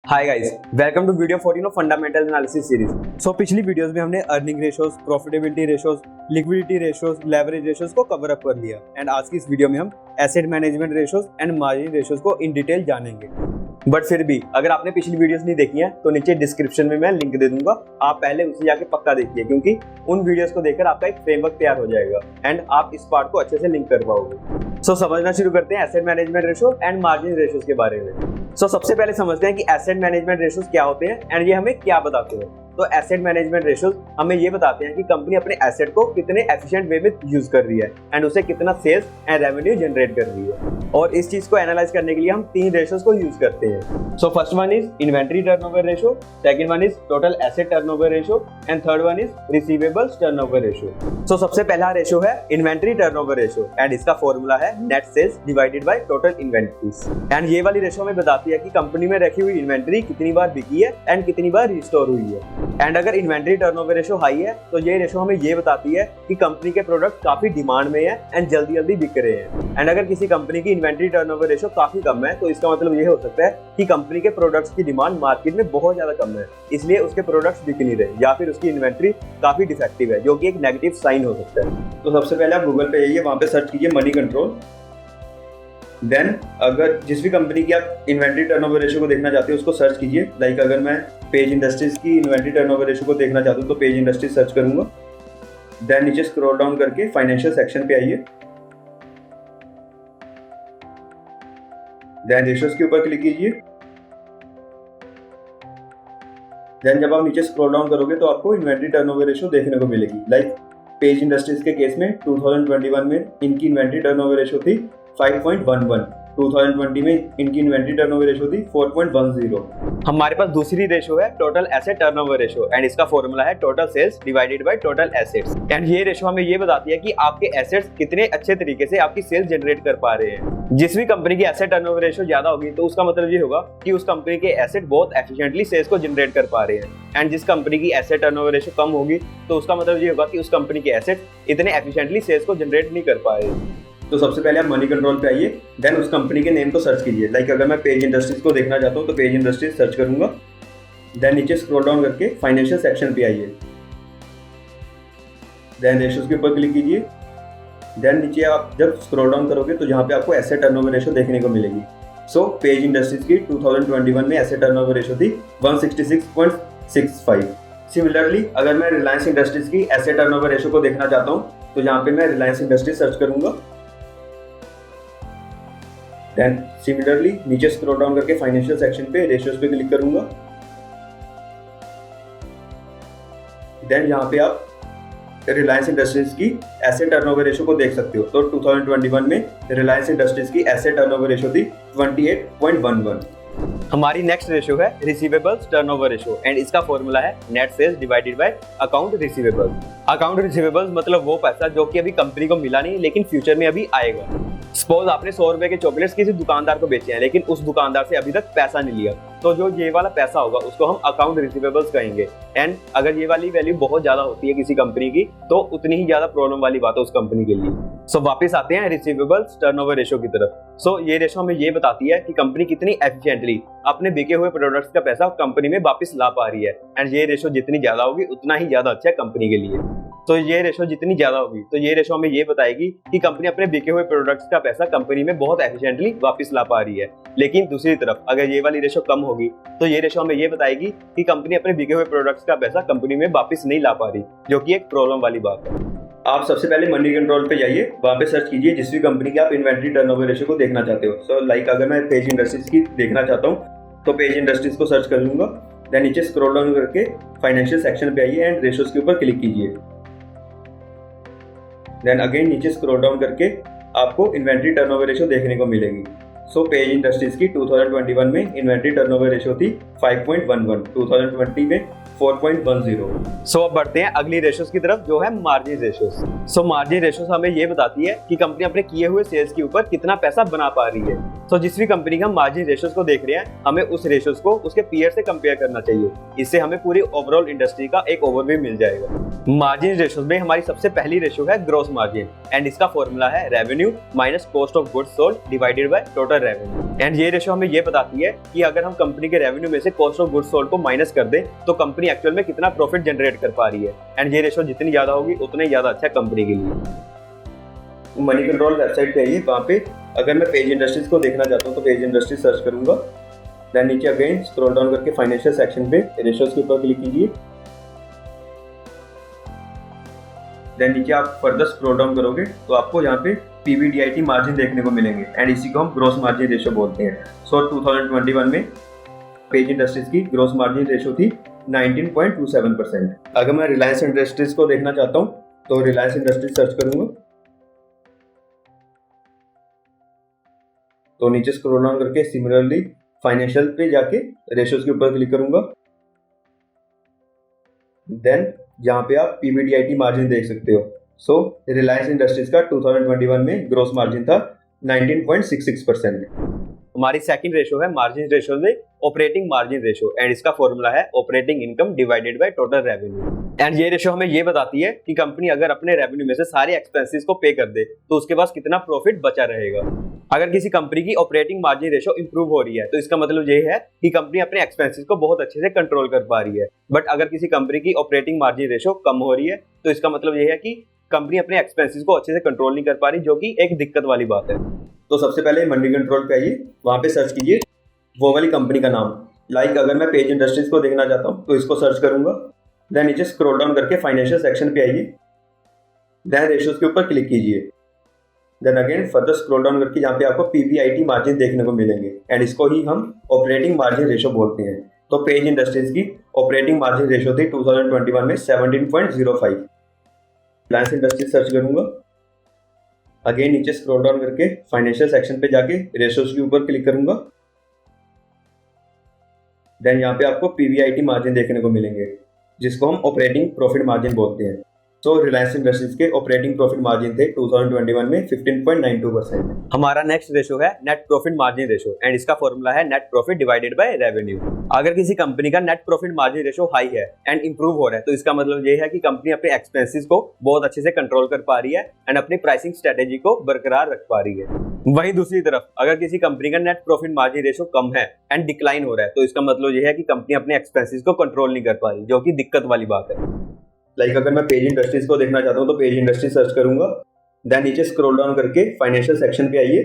Hi guys, welcome to video 14 of fundamental analysis series. So पिछली videos में हमने earning ratios, profitability ratios, liquidity ratios, leverage ratios को cover up कर लिया and आज की इस वीडियो में हम asset management ratios and margin ratios को इन डिटेल जानेंगे। बट फिर भी अगर आपने पिछली वीडियोस नहीं देखी है तो नीचे डिस्क्रिप्शन में मैं लिंक दे दूंगा, आप पहले उसे जाके पक्का देखिए क्योंकि उन वीडियोस को देखकर आपका एक फ्रेमवर्क तैयार हो जाएगा एंड आप इस पार्ट को अच्छे से लिंक कर पाओगे। सो समझना शुरू करते हैं asset management ratio and margin ratios के बारे में। सो सबसे पहले समझते हैं कि एसेट मैनेजमेंट रेशोज क्या होते हैं एंड ये हमें क्या बताते हैं। तो एसेट मैनेजमेंट रेशोज हमें ये बताते हैं कि कंपनी अपने एसेट को कितने एफिशिएंट वे में यूज कर रही है एंड उसे कितना सेल्स एंड रेवेन्यू जनरेट कर रही है। और इस चीज को एनालाइज करने के लिए हम तीन रेशोज को यूज करते हैं। So first one is inventory turnover ratio, second one is total asset turnover ratio and third one is receivables turnover ratio. So सबसे पहला रेशो है इन्वेंटरी टर्नओवर रेशो एंड इसका फॉर्मूला है net sales divided by total inventories. And ये वाली ratio हमें बताती है कि कंपनी में रखी हुई इन्वेंटरी कितनी बार बिकी है एंड कितनी बार रिस्टोर हुई है। एंड अगर इन्वेंटरी टर्नओवर रेशो हाई है तो ये रेशो हमें ये बताती है कि कंपनी के प्रोडक्ट काफी डिमांड में है एंड जल्दी जल्दी बिक रहे हैं। एंड अगर किसी कंपनी की इन्वेंटरी टर्नओवर रेशो काफी कम है तो इसका मतलब ये हो सकता है कि कंपनी के प्रोडक्ट्स की डिमांड मार्केट में बहुत ज्यादा कम है, इसलिए उसके प्रोडक्ट्स बिक नहीं रहे या फिर उसकी इन्वेंटरी काफी डिफेक्टिव है, जो कि एक नेगेटिव साइन हो सकता है। तो सबसे पहले आप गूगल पे आइए, वहां पे सर्च कीजिए मनी कंट्रोल। देन अगर जिस भी कंपनी की आप इन्वेंटरी टर्नओवर रेशो को देखना चाहते हो उसको सर्च कीजिए। लाइक अगर मैं पेज इंडस्ट्रीज की इन्वेंटरी टर्नओवर रेशो को देखना चाहता हूँ तो पेज इंडस्ट्रीज सर्च करूंगा। देन नीचे स्क्रॉल डाउन करके फाइनेंशियल सेक्शन पे आइए। देन रेशोज के ऊपर क्लिक कीजिए। देन जब आप नीचे स्क्रॉल डाउन करोगे तो आपको इन्वेंटरी टर्नओवर रेशो देखने को मिलेगी। लाइक पेज इंडस्ट्रीज के केस में 2021 में इनकी इन्वेंटरी टर्नओवर रेशो थी 5.11, 2020 में इनकी इन्वेंटरी टर्नओवर रेशो थी 4.10। हमारे पास दूसरी रेशो है total asset turnover ratio and इसका फॉर्मूला है total sales divided by total assets. And ये रेशो हमें ये बताती है कि आपके एसेट्स कितने अच्छे तरीके से आपकी सेल्स जनरेट कर पा रहे हैं। जिस भी कंपनी की एसेट टर्नओवर रेशो ज्यादा होगी तो उसका मतलब ये होगा कि उस कंपनी के एसेट बहुत एफिशिएंटली सेल्स को जनरेट कर पा रहे हैं। एंड जिस कंपनी की एसेट टर्नओवर रेशो कम होगी तो उसका मतलब ये होगा कि उस कंपनी के एसेट इतने एफिशिएंटली सेल्स को जनरेट नहीं कर पा रहे हैं। तो सबसे पहले आप मनी कंट्रोल पे आइए, देन उस कंपनी के नेम को सर्च कीजिए। लाइक अगर मैं पेज इंडस्ट्रीज को देखना चाहता हूँ तो पेज इंडस्ट्रीज सर्च करूंगा। देन नीचे स्क्रॉल डाउन करके फाइनेंशियल सेक्शन पे आइए। देन रेशोज के ऊपर क्लिक कीजिए। देन नीचे आप जब स्क्रॉल डाउन करोगे तो यहाँ पे आपको एसेट टर्नओवर रेशो देखने को मिलेगी। सो पेज इंडस्ट्रीज की 2021 में एसेट टर्नओवर रेशो थी 166.65। सिमिलरली अगर मैं रिलायंस इंडस्ट्रीज की एसेट टर्नओवर रेशो को देखना चाहता हूँ तो यहाँ पे मैं रिलायंस इंडस्ट्रीज सर्च करूंगा। देन सिमिलरली नीचे स्क्रॉल डाउन करके फाइनेंशियल सेक्शन पे रेशियोज पे क्लिक करूंगा। देन यहाँ पे आप रिलायंस इंडस्ट्रीज की एसेट टर्नओवर रेशो को देख सकते हो। तो 2021 में रिलायंस इंडस्ट्रीज की एसेट टर्नओवर रेशो थी 28.11। हमारी नेक्स्ट रेशो है रिसीवेबल्स टर्नओवर रेशो एंड इसका फॉर्मूला है net sales divided by account receivables. Account receivables मतलब वो पैसा जो कि अभी कंपनी को मिला नहीं लेकिन फ्यूचर में अभी आएगा। सपोज आपने 100 रुपए के चॉकलेट्स किसी दुकानदार को बेचे हैं लेकिन उस दुकानदार से अभी तक पैसा नहीं लिया, तो जो ये वाला पैसा होगा उसको हम अकाउंट रिसीवेबल्स कहेंगे। एंड अगर ये वाली वैल्यू बहुत ज्यादा होती है किसी कंपनी की तो उतनी ही ज्यादा प्रॉब्लम वाली बात है उस कंपनी के लिए। सो वापस आते हैं रिसीवेबल्स टर्नओवर रेशो की तरफ। सो ये रेशो हमें ये बताती है कि कंपनी कितनी एफिशिएंटली अपने बिके हुए प्रोडक्ट्स का पैसा कंपनी में वापस ला पा रही है। एंड ये रेशो जितनी ज्यादा होगी उतना ही ज्यादा अच्छा है कंपनी के लिए। तो ये रेशो जितनी ज्यादा होगी तो ये रेशो हमें ये बताएगी कि कंपनी अपने बिके हुए प्रोडक्ट्स का पैसा कंपनी में बहुत एफिशिएंटली वापस ला पा रही है। लेकिन दूसरी तरफ अगर ये वाली रेशो कम होगी तो ये रेशो हमें ये बताएगी कि कंपनी अपने बिके हुए प्रोडक्ट्स का पैसा कंपनी में वापस नहीं ला पा रही, जो कि एक प्रॉब्लम वाली बात है। आप सबसे पहले मनी कंट्रोल पे जाइए, वहां पे सर्च कीजिए जिस भी कंपनी की आप इन्वेंटरी टर्नओवर रेशो को देखना चाहते हो। सो लाइक अगर मैं पेज इंडस्ट्रीज की देखना चाहता हूँ तो पेज इंडस्ट्रीज को सर्च कर लूंगा। देन नीचे स्क्रॉल डाउन करके फाइनेंशियल सेक्शन पे आइए एंड रेशोज के ऊपर क्लिक कीजिए। देन अगेन नीचे स्क्रॉल डाउन करके आपको इन्वेंटरी टर्नओवर रेशो देखने को मिलेगी। सो पेज इंडस्ट्रीज की 2021 में इन्वेंटरी टर्नओवर रेशो थी 5.11, 2020 में 4.10। सो अब बढ़ते हैं अगली रेशोज की तरफ, जो है मार्जिन रेशोज। सो मार्जिन रेशोज हमें ये बताती है कि कंपनी अपने किए हुए सेल्स के ऊपर कितना पैसा बना पा रही है। तो जिस भी कंपनी का मार्जिन रेशोज को देख रहे हैं, हमें उस रेशोज को उसके पीयर से कंपेयर करना चाहिए। इससे हमें पूरी ओवरऑल इंडस्ट्री का एक ओवरव्यू मिल जाएगा। मार्जिन रेशोज में हमारी सबसे पहली रेशो है ग्रॉस मार्जिन, एंड इसका फॉर्मूला है revenue minus cost of goods sold divided by total revenue. And ये रेशो हमें ये बताती है कि अगर हम कंपनी के रेवेन्यू में से कॉस्ट ऑफ गुड्स सोल्ड को माइनस कर दे तो कंपनी एक्चुअल में कितना प्रॉफिट जनरेट कर पा रही है। एंड ये रेशो जितनी ज्यादा होगी उतना ही ज्यादा अच्छा कंपनी के लिए। मनी कंट्रोल वेबसाइट पे आइए, वहाँ पे अगर मैं पेज इंडस्ट्रीज को देखना चाहता हूँ तो पेज इंडस्ट्रीज सर्च करूंगा। देन नीचे अगेन स्क्रॉल डाउन करके फाइनेंशियल सेक्शन पे रेशोज के ऊपर क्लिक कीजिए। देन नीचे आप फर्दर स्क्रॉल डाउन करोगे तो आपको यहाँ पे PBDIT मार्जिन देखने को मिलेंगे, एंड इसी को हम ग्रॉस मार्जिन रेशो बोलते हैं। सो 2021 में पेज इंडस्ट्रीज की ग्रॉस मार्जिन रेशो थी 19.27%। अगर मैं रिलायंस इंडस्ट्रीज को देखना चाहता हूँ तो रिलायंस इंडस्ट्रीज सर्च करूंगा, तो नीचे स्क्रॉल डाउन करके सिमिलरली फाइनेंशियल पे जाके रेशोज के ऊपर क्लिक करूंगा। देन यहाँ पे आप PBDIT मार्जिन देख सकते हो। सो रिलायंस इंडस्ट्रीज का 2021 में ग्रॉस मार्जिन था 19.66%। हमारी सेकंड रेशो है मार्जिन रेशो में ऑपरेटिंग मार्जिन रेशो, एंड इसका फॉर्मूला है operating income divided by total revenue. And ये रेशो हमें ये बताती है कि कंपनी अगर अपने रेवेन्यू में से सारे एक्सपेंसेस को पे कर दे तो उसके पास कितना प्रॉफिट बचा रहेगा। अगर किसी कंपनी की ऑपरेटिंग मार्जिन रेशो इंप्रूव हो रही है तो इसका मतलब ये है कि कंपनी अपने एक्सपेंसेस को बहुत अच्छे से कंट्रोल कर पा रही है। बट अगर किसी कंपनी की ऑपरेटिंग मार्जिन रेशो कम हो रही है तो इसका मतलब ये है कि कंपनी अपने एक्सपेंसेस को अच्छे से कंट्रोल नहीं कर पा रही, जो कि एक दिक्कत वाली बात है। तो सबसे पहले मनी कंट्रोल पे आइए, वहां पे सर्च कीजिए वो वाली कंपनी का नाम। लाइक अगर मैं पेज इंडस्ट्रीज को देखना चाहता हूँ तो इसको सर्च करूंगा। देन नीचे स्क्रॉल डाउन करके फाइनेंशियल सेक्शन पे आइए। देन रेशोज के ऊपर क्लिक कीजिए। Then again further scroll down करके यहाँ पे आपको PBIT मार्जिन देखने को मिलेंगे, एंड इसको ही हम ऑपरेटिंग मार्जिन रेशो बोलते हैं। तो पेज इंडस्ट्रीज की ऑपरेटिंग मार्जिन रेशो थी 2021 में 17.05। रिलायंस इंडस्ट्रीज सर्च करूंगा। अगेन नीचे स्क्रॉल डाउन करके फाइनेंशियल सेक्शन पे जाके रेशोज के ऊपर क्लिक करूंगा। देन यहाँ पे आपको PBIT मार्जिन देखने को मिलेंगे, जिसको हम ऑपरेटिंग प्रॉफिट मार्जिन बोलते हैं। तो रिलायंस इंडस्ट्रीज के ऑपरेटिंग प्रॉफिट मार्जिन थे 2021 में 15.92%। हमारा नेक्स्ट रेशो है net profit margin ratio, and इसका फॉर्मूला है net profit divided by revenue. अगर किसी कंपनी का net profit margin ratio high है एंड इंप्रूव हो रहा है तो इसका मतलब ये है कि कंपनी अपने एक्सपेंसेस को बहुत अच्छे से कंट्रोल कर पा रही है एंड अपनी प्राइसिंग स्ट्रेटेजी को बरकरार रख पा रही है। वहीं दूसरी तरफ अगर किसी कंपनी का नेट प्रॉफिट मार्जिन रेशो कम है एंड डिक्लाइन हो रहा है तो इसका मतलब ये है कि कंपनी अपने एक्सपेंसेस को कंट्रोल नहीं कर पा रही, जो कि दिक्कत वाली बात है। लाइक अगर मैं पेज इंडस्ट्रीज को देखना चाहता हूँ तो पेज इंडस्ट्री सर्च करूंगा। देन नीचे स्क्रॉल डाउन करके फाइनेंशियल सेक्शन पे आइए।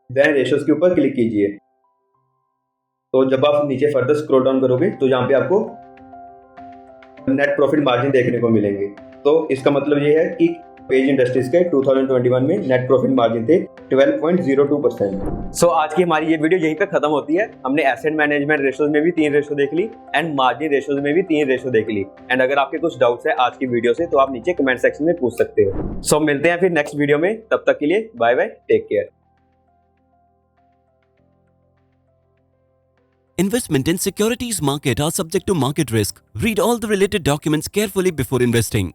देन रेशोज के ऊपर क्लिक कीजिए। तो जब आप नीचे फर्दर स्क्रॉल डाउन करोगे तो यहाँ पे आपको नेट प्रॉफिट मार्जिन देखने को मिलेंगे। तो इसका मतलब ये है कि पेज इंडस्ट्रीज के 2021 में नेट प्रॉफिट मार्जिन थे 12.02%। सो आज की हमारी ये वीडियो यहीं पे खत्म होती है। हमने एसेट मैनेजमेंट रेशोज में भी 3 रेशो देख ली एंड मार्जिन रेशोज में भी 3 रेशो देख ली। एंड अगर आपके कुछ डाउट्स है आज की वीडियो से तो आप नीचे कमेंट सेक्शन में पूछ सकते हो। सो मिलते हैं फिर नेक्स्ट वीडियो में, तब तक के लिए bye bye, take care. Investment in securities market are subject to market risk. Read all the related documents carefully before investing.